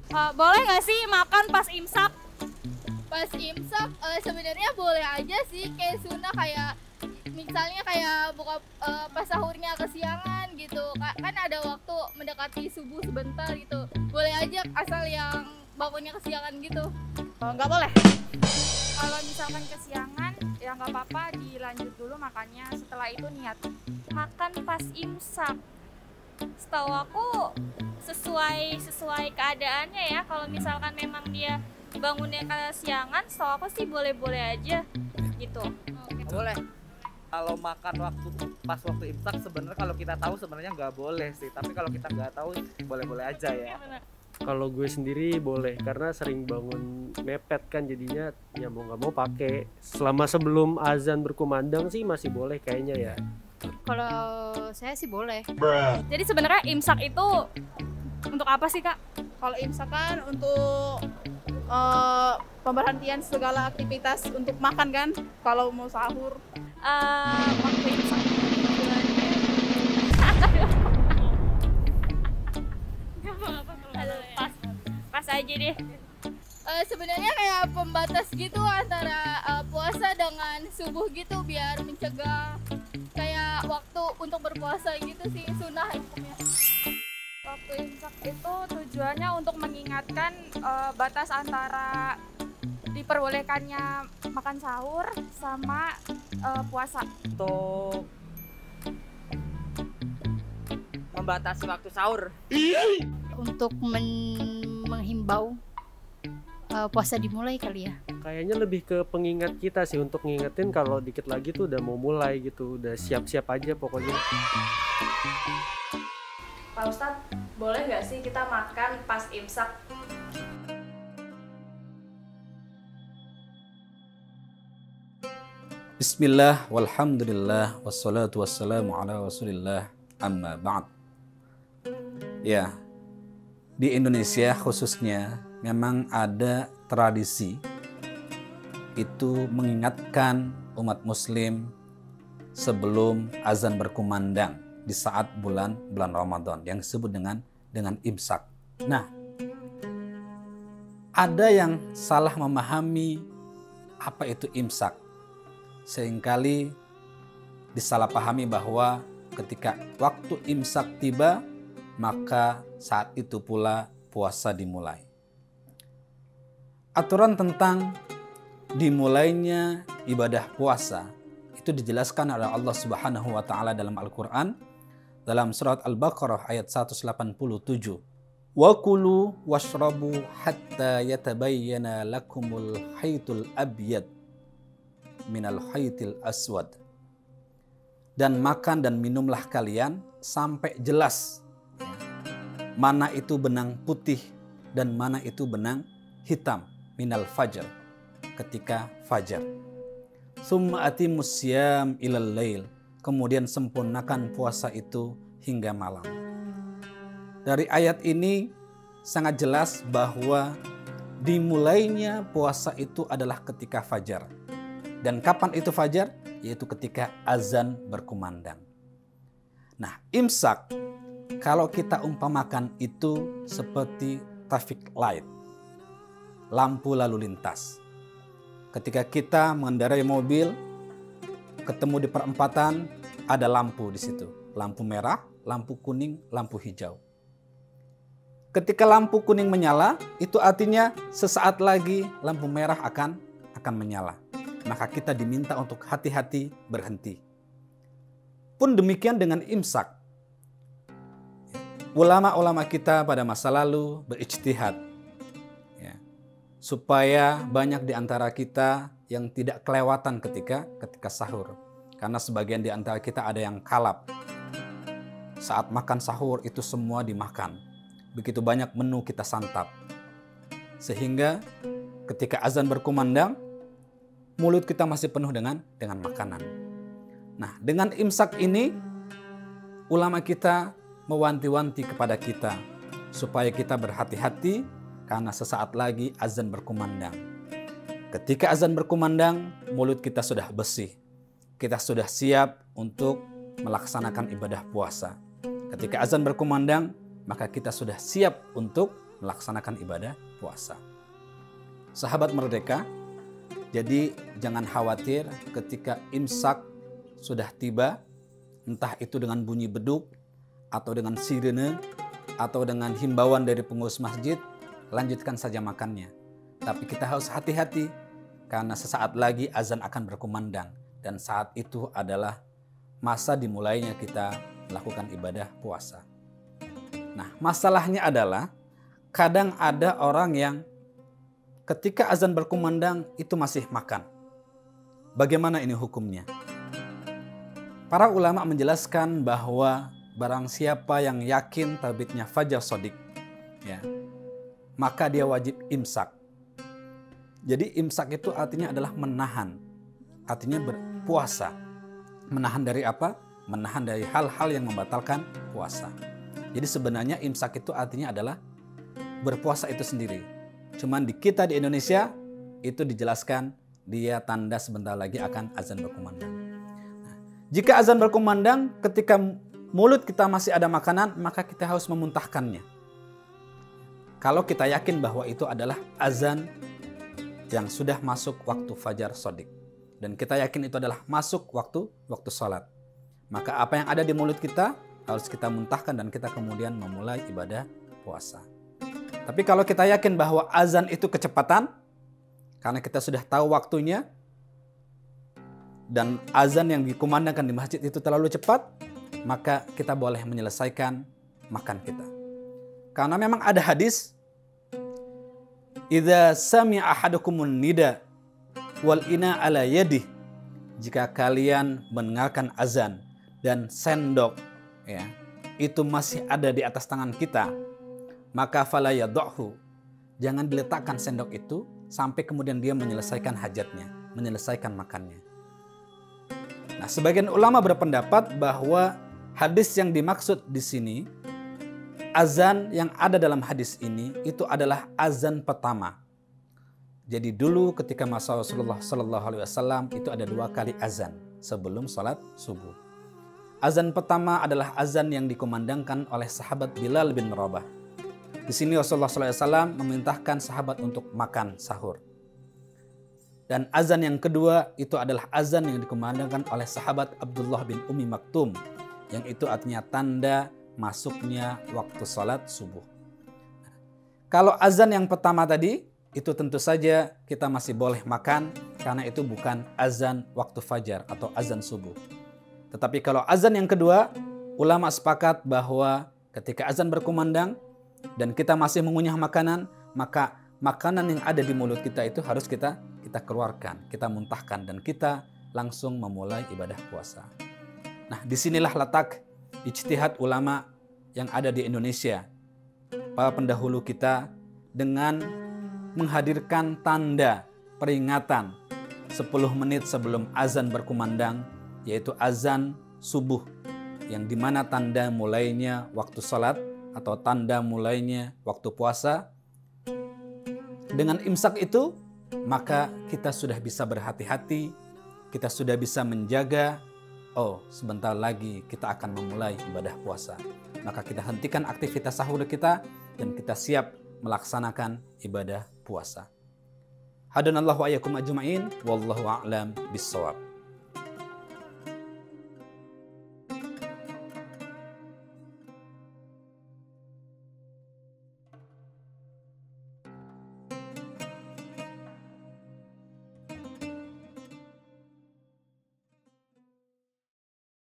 Boleh nggak sih makan pas imsak? Pas imsak sebenarnya boleh aja sih, kayak sunnah, kayak misalnya kayak buka pas sahurnya kesiangan gitu. Kan ada waktu mendekati subuh sebentar gitu. Boleh aja asal yang bangunnya kesiangan gitu. Nggak boleh. Kalau misalkan kesiangan, ya nggak apa-apa, dilanjut dulu makannya. Setelah itu niat makan pas imsak. Setahu aku sesuai keadaannya ya. Kalau misalkan memang dia bangunnya kesiangan, setahu aku sih boleh-boleh aja gitu. Boleh. Kalau makan waktu imsak sebenarnya kalau kita tahu sebenarnya nggak boleh sih. Tapi kalau kita nggak tahu boleh-boleh aja ya. Kalau gue sendiri boleh, karena sering bangun mepet kan, jadinya ya mau nggak mau pakai. Selama sebelum azan berkumandang sih masih boleh kayaknya ya. Kalau saya sih boleh. Jadi sebenarnya imsak itu untuk apa sih, Kak? Kalau imsak kan untuk pemberhentian segala aktivitas untuk makan kan. Kalau mau sahur. Waktu imsak pas aja deh. Sebenarnya kayak pembatas gitu antara puasa dengan subuh gitu, biar mencegah kayak waktu untuk berpuasa gitu sih, sunnah hukumnya. Waktu imsak itu tujuannya untuk mengingatkan batas antara diperbolehkannya makan sahur sama puasa. Untuk membatasi waktu sahur. Untuk menghimbau puasa dimulai kali ya. Kayaknya lebih ke pengingat kita sih, untuk ngingetin kalau dikit lagi tuh udah mau mulai gitu, udah siap-siap aja pokoknya. Pak Ustadz, boleh nggak sih kita makan pas imsak? Bismillah, walhamdulillah, wassalatu wassalamu ala rasulillah, amma ba'd. Ya, di Indonesia khususnya memang ada tradisi itu mengingatkan umat muslim sebelum azan berkumandang di saat bulan Ramadan yang disebut dengan imsak. Nah, ada yang salah memahami apa itu imsak. Seringkali disalahpahami bahwa ketika waktu imsak tiba, maka saat itu pula puasa dimulai. Aturan tentang dimulainya ibadah puasa itu dijelaskan oleh Allah Subhanahu wa taala dalam Al-Qur'an dalam surat Al-Baqarah ayat 187. Wa kulu washrabu hatta yatabayyana lakumul khaytul abyad minal khaytil aswad. Dan makan dan minumlah kalian sampai jelas mana itu benang putih dan mana itu benang hitam minal fajr, ketika fajar. Summa atimus siyam ilal lail, kemudian sempurnakan puasa itu hingga malam. Dari ayat ini sangat jelas bahwa dimulainya puasa itu adalah ketika fajar. Dan kapan itu fajar? Yaitu ketika azan berkumandang. Nah, imsak kalau kita umpamakan itu seperti traffic light, lampu lalu lintas. Ketika kita mengendarai mobil, ketemu di perempatan, ada lampu di situ. Lampu merah, lampu kuning, lampu hijau. Ketika lampu kuning menyala, itu artinya sesaat lagi lampu merah akan menyala. Maka kita diminta untuk hati-hati berhenti. Pun demikian dengan imsak. Ulama-ulama kita pada masa lalu berijtihad ya, supaya banyak di antara kita yang tidak kelewatan ketika sahur. Karena sebagian di antara kita ada yang kalap. Saat makan sahur itu semua dimakan. Begitu banyak menu kita santap. Sehingga ketika azan berkumandang, mulut kita masih penuh dengan makanan. Nah, dengan imsak ini, ulama kita mewanti-wanti kepada kita supaya kita berhati-hati karena sesaat lagi azan berkumandang. Ketika azan berkumandang, mulut kita sudah bersih. Kita sudah siap untuk melaksanakan ibadah puasa. Ketika azan berkumandang, maka kita sudah siap untuk melaksanakan ibadah puasa. Sahabat Merdeka, jadi jangan khawatir ketika imsak sudah tiba, entah itu dengan bunyi beduk, atau dengan sirene, atau dengan himbauan dari pengurus masjid, lanjutkan saja makannya. Tapi kita harus hati-hati, karena sesaat lagi azan akan berkumandang. Dan saat itu adalah masa dimulainya kita melakukan ibadah puasa. Nah, masalahnya adalah kadang ada orang yang ketika azan berkumandang itu masih makan. Bagaimana ini hukumnya? Para ulama menjelaskan bahwa barang siapa yang yakin terbitnya fajar shadiq, ya, maka dia wajib imsak. Jadi imsak itu artinya adalah menahan, artinya berpuasa. Menahan dari apa? Menahan dari hal-hal yang membatalkan puasa. Jadi sebenarnya imsak itu artinya adalah berpuasa itu sendiri. Cuman di kita di Indonesia itu dijelaskan dia tanda sebentar lagi akan azan berkumandang. Nah, jika azan berkumandang ketika mulut kita masih ada makanan, maka kita harus memuntahkannya. Kalau kita yakin bahwa itu adalah azan yang sudah masuk waktu fajar shadiq, dan kita yakin itu adalah masuk waktu sholat, maka apa yang ada di mulut kita harus kita muntahkan dan kita kemudian memulai ibadah puasa. Tapi kalau kita yakin bahwa azan itu kecepatan, karena kita sudah tahu waktunya, dan azan yang dikumandangkan di masjid itu terlalu cepat, maka kita boleh menyelesaikan makan kita. Karena memang ada hadis, idza sami'a ahadukumun nida wal ina ala yadih, jika kalian mendengarkan azan dan sendok, ya, itu masih ada di atas tangan kita, maka fala yad'hu, jangan diletakkan sendok itu sampai kemudian dia menyelesaikan hajatnya, menyelesaikan makannya. Nah, sebagian ulama berpendapat bahwa hadis yang dimaksud di sini, azan yang ada dalam hadis ini itu adalah azan pertama. Jadi dulu ketika masa Rasulullah SAW itu ada 2 kali azan sebelum sholat subuh. Azan pertama adalah azan yang dikumandangkan oleh sahabat Bilal bin Rabah. Di sini Rasulullah SAW memerintahkan sahabat untuk makan sahur. Dan azan yang kedua itu adalah azan yang dikumandangkan oleh sahabat Abdullah bin Ummi Maktum, yang itu artinya tanda masuknya waktu sholat subuh. Kalau azan yang pertama tadi, itu tentu saja kita masih boleh makan karena itu bukan azan waktu fajar atau azan subuh. Tetapi kalau azan yang kedua, ulama sepakat bahwa ketika azan berkumandang dan kita masih mengunyah makanan, maka makanan yang ada di mulut kita itu harus kita keluarkan, kita muntahkan, dan kita langsung memulai ibadah puasa. Nah, disinilah letak ijtihad ulama yang ada di Indonesia, para pendahulu kita, dengan menghadirkan tanda peringatan 10 menit sebelum azan berkumandang, yaitu azan subuh, yang dimana tanda mulainya waktu sholat atau tanda mulainya waktu puasa. Dengan imsak itu, maka kita sudah bisa berhati-hati, kita sudah bisa menjaga, oh sebentar lagi kita akan memulai ibadah puasa. Maka kita hentikan aktivitas sahur kita dan kita siap melaksanakan ibadah puasa. Hadanallahu wa iyyakum ajma'in, wallahu a'lam bissawab.